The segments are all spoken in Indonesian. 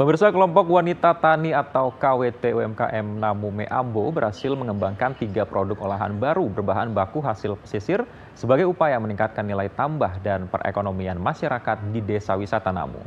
Pemirsa, kelompok wanita tani atau KWT UMKM Namume Ambo berhasil mengembangkan 3 produk olahan baru berbahan baku hasil pesisir sebagai upaya meningkatkan nilai tambah dan perekonomian masyarakat di Desa Wisata Namu.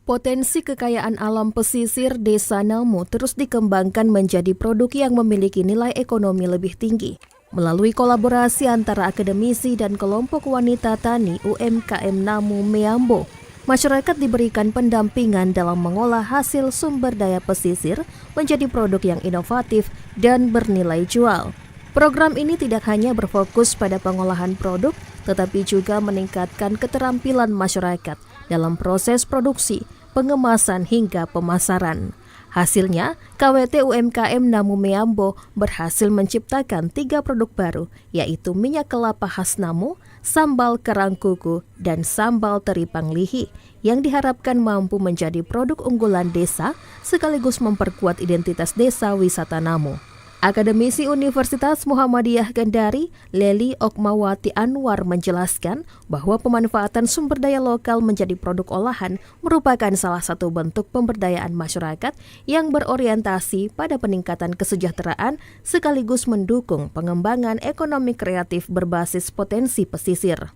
Potensi kekayaan alam pesisir Desa Namu terus dikembangkan menjadi produk yang memiliki nilai ekonomi lebih tinggi. Melalui kolaborasi antara akademisi dan kelompok wanita tani UMKM Namume Ambo, masyarakat diberikan pendampingan dalam mengolah hasil sumber daya pesisir menjadi produk yang inovatif dan bernilai jual. Program ini tidak hanya berfokus pada pengolahan produk, tetapi juga meningkatkan keterampilan masyarakat dalam proses produksi, pengemasan hingga pemasaran. Hasilnya, KWT UMKM Namume Ambo berhasil menciptakan 3 produk baru, yaitu minyak kelapa khas Namu, sambal kerang kuku, dan sambal teri panglihi, yang diharapkan mampu menjadi produk unggulan desa sekaligus memperkuat identitas desa wisata Namu. Akademisi Universitas Muhammadiyah Kendari, Leli Okmawati Anwar menjelaskan bahwa pemanfaatan sumber daya lokal menjadi produk olahan merupakan salah satu bentuk pemberdayaan masyarakat yang berorientasi pada peningkatan kesejahteraan sekaligus mendukung pengembangan ekonomi kreatif berbasis potensi pesisir.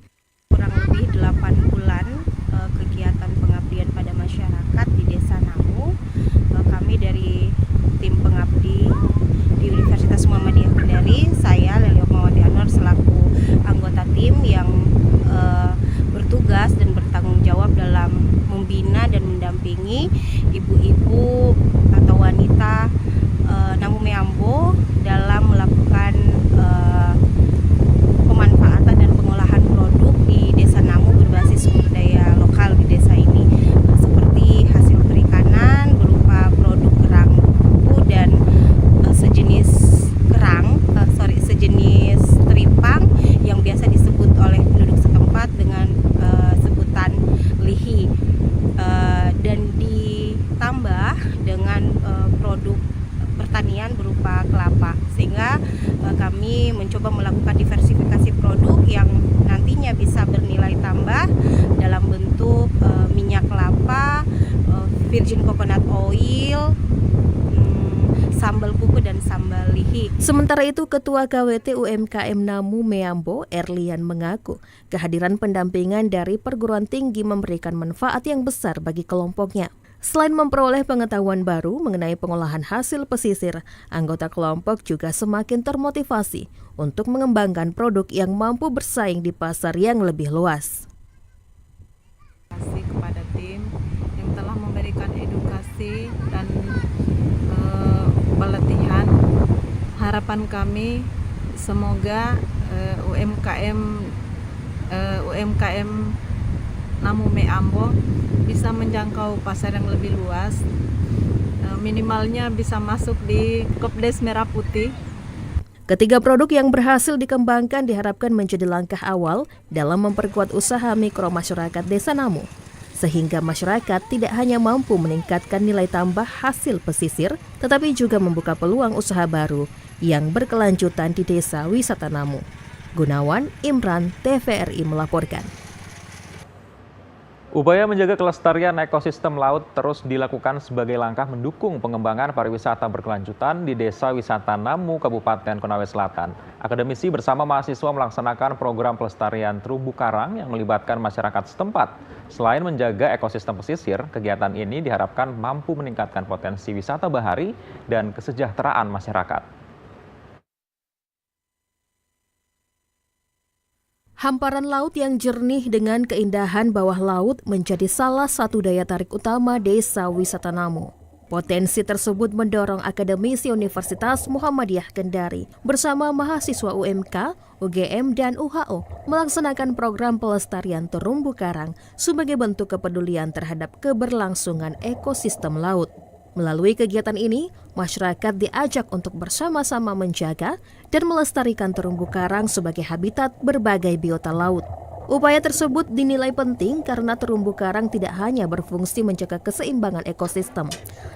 Kurang lebih 8 bulan kegiatan pengabdian pada masyarakat di Desa Namu, kami dari tim pengabdi di Universitas Muhammadiyah Kendari, saya Leli Okmawati Anwar selaku anggota tim yang bertugas dan bertanggung jawab dalam membina dan mendampingi ibu-ibu atau wanita Namume Ambo dalam melakukan pemanfaatan dan pengolahan produk di Desa Namu berbasis sumber daya lokal di desa ini, seperti hasil perikanan berupa produk kerang kuku dan sejenis teripang yang biasa disebut oleh penduduk setempat dengan sebutan lihi, dan ditambah dengan produk pertanian berupa kelapa, sehingga kami mencoba melakukan diversifikasi produk yang nantinya bisa bernilai tambah dalam bentuk minyak kelapa, virgin coconut oil, sambal kuku dan sambal lihi. Sementara itu, Ketua KWT UMKM Namume Ambo, Erlian, mengaku kehadiran pendampingan dari perguruan tinggi memberikan manfaat yang besar bagi kelompoknya. Selain memperoleh pengetahuan baru mengenai pengolahan hasil pesisir, anggota kelompok juga semakin termotivasi untuk mengembangkan produk yang mampu bersaing di pasar yang lebih luas. Terima kasih kepada tim yang telah memberikan edukasi dan pelatihan. Harapan kami semoga UMKM Namume Ambo bisa menjangkau pasar yang lebih luas, minimalnya bisa masuk di Kopdes Merah Putih. Ketiga produk yang berhasil dikembangkan diharapkan menjadi langkah awal dalam memperkuat usaha mikro masyarakat Desa Namu, sehingga masyarakat tidak hanya mampu meningkatkan nilai tambah hasil pesisir, tetapi juga membuka peluang usaha baru yang berkelanjutan di Desa Wisata Namu. Gunawan Imran, TVRI melaporkan. Upaya menjaga kelestarian ekosistem laut terus dilakukan sebagai langkah mendukung pengembangan pariwisata berkelanjutan di Desa Wisata Namu, Kabupaten Konawe Selatan. Akademisi bersama mahasiswa melaksanakan program pelestarian terumbu karang yang melibatkan masyarakat setempat. Selain menjaga ekosistem pesisir, kegiatan ini diharapkan mampu meningkatkan potensi wisata bahari dan kesejahteraan masyarakat. Hamparan laut yang jernih dengan keindahan bawah laut menjadi salah satu daya tarik utama Desa Wisata Namu. Potensi tersebut mendorong akademisi Universitas Muhammadiyah Kendari bersama mahasiswa UMK, UGM, dan UHO melaksanakan program pelestarian terumbu karang sebagai bentuk kepedulian terhadap keberlangsungan ekosistem laut. Melalui kegiatan ini, masyarakat diajak untuk bersama-sama menjaga dan melestarikan terumbu karang sebagai habitat berbagai biota laut. Upaya tersebut dinilai penting karena terumbu karang tidak hanya berfungsi menjaga keseimbangan ekosistem,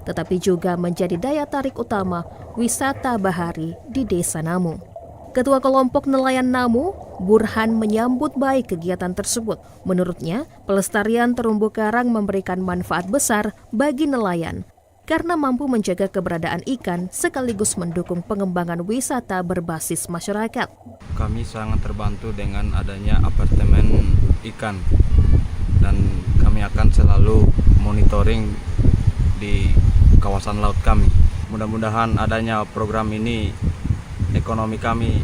tetapi juga menjadi daya tarik utama wisata bahari di Desa Namu. Ketua Kelompok Nelayan Namu, Burhan, menyambut baik kegiatan tersebut. Menurutnya, pelestarian terumbu karang memberikan manfaat besar bagi nelayan karena mampu menjaga keberadaan ikan sekaligus mendukung pengembangan wisata berbasis masyarakat. Kami sangat terbantu dengan adanya apartemen ikan dan kami akan selalu monitoring di kawasan laut kami. Mudah-mudahan adanya program ini ekonomi kami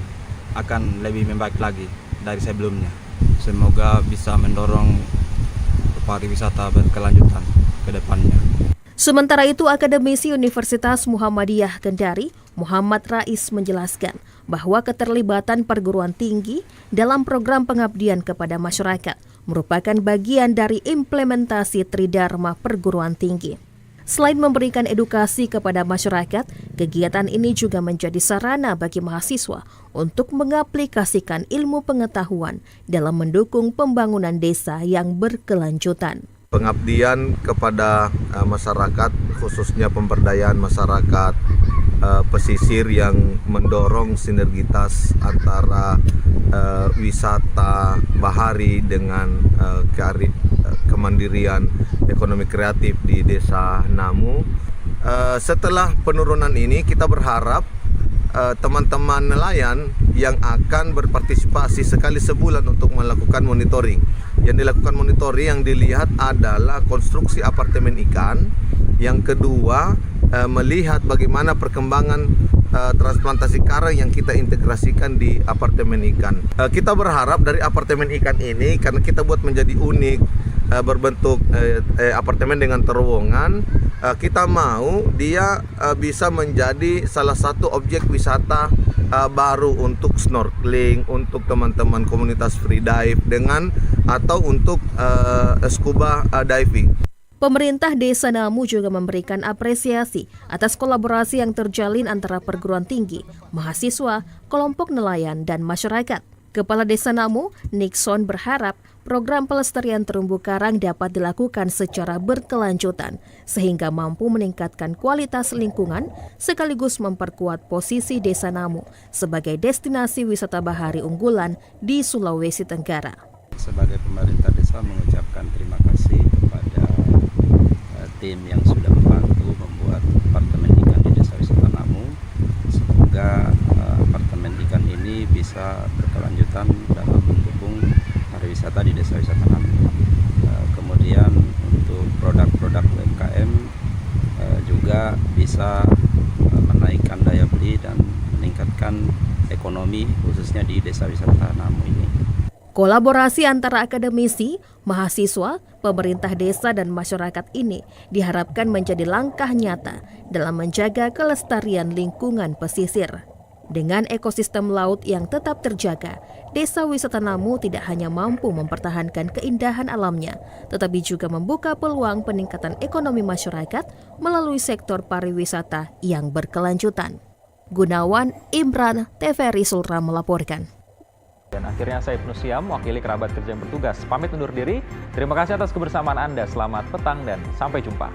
akan lebih membaik lagi dari sebelumnya. Semoga bisa mendorong pariwisata berkelanjutan ke depannya. Sementara itu, Akademisi Universitas Muhammadiyah Kendari, Muhammad Rais, menjelaskan bahwa keterlibatan perguruan tinggi dalam program pengabdian kepada masyarakat merupakan bagian dari implementasi Tridharma perguruan tinggi. Selain memberikan edukasi kepada masyarakat, kegiatan ini juga menjadi sarana bagi mahasiswa untuk mengaplikasikan ilmu pengetahuan dalam mendukung pembangunan desa yang berkelanjutan. Pengabdian kepada masyarakat, khususnya pemberdayaan masyarakat pesisir yang mendorong sinergitas antara wisata bahari dengan kemandirian ekonomi kreatif di Desa Namu. Setelah penurunan ini, kita berharap teman-teman nelayan yang akan berpartisipasi sekali sebulan untuk melakukan monitoring. Yang dilakukan monitoring yang dilihat adalah konstruksi apartemen ikan. Yang kedua, melihat bagaimana perkembangan transplantasi karang yang kita integrasikan di apartemen ikan. Kita berharap dari apartemen ikan ini, karena kita buat menjadi unik, berbentuk apartemen dengan terowongan, kita mau dia bisa menjadi salah satu objek wisata baru untuk snorkeling, untuk teman-teman komunitas free dive atau untuk scuba diving. Pemerintah Desa Namu juga memberikan apresiasi atas kolaborasi yang terjalin antara perguruan tinggi, mahasiswa, kelompok nelayan, dan masyarakat. Kepala Desa Namu, Nixon, berharap program pelestarian terumbu karang dapat dilakukan secara berkelanjutan sehingga mampu meningkatkan kualitas lingkungan sekaligus memperkuat posisi Desa Namu sebagai destinasi wisata bahari unggulan di Sulawesi Tenggara. Sebagai pemerintah desa mengucapkan terima kasih kepada tim yang sudah membantu membuat apartemen ikan di Desa Wisata Namu. Semoga apartemen ikan ini bisa berkelanjutan dalam mendukung pariwisata di Desa Wisata Namu. Kemudian untuk produk-produk UMKM juga bisa menaikkan daya beli dan meningkatkan ekonomi khususnya di Desa Wisata Namu ini. Kolaborasi antara akademisi, mahasiswa, pemerintah desa, dan masyarakat ini diharapkan menjadi langkah nyata dalam menjaga kelestarian lingkungan pesisir. Dengan ekosistem laut yang tetap terjaga, Desa Wisata Namu tidak hanya mampu mempertahankan keindahan alamnya, tetapi juga membuka peluang peningkatan ekonomi masyarakat melalui sektor pariwisata yang berkelanjutan. Gunawan Imran, TVRI Sultra melaporkan. Dan akhirnya saya Ibnu Siam, mewakili kerabat kerja yang bertugas, pamit undur diri. Terima kasih atas kebersamaan Anda. Selamat petang dan sampai jumpa.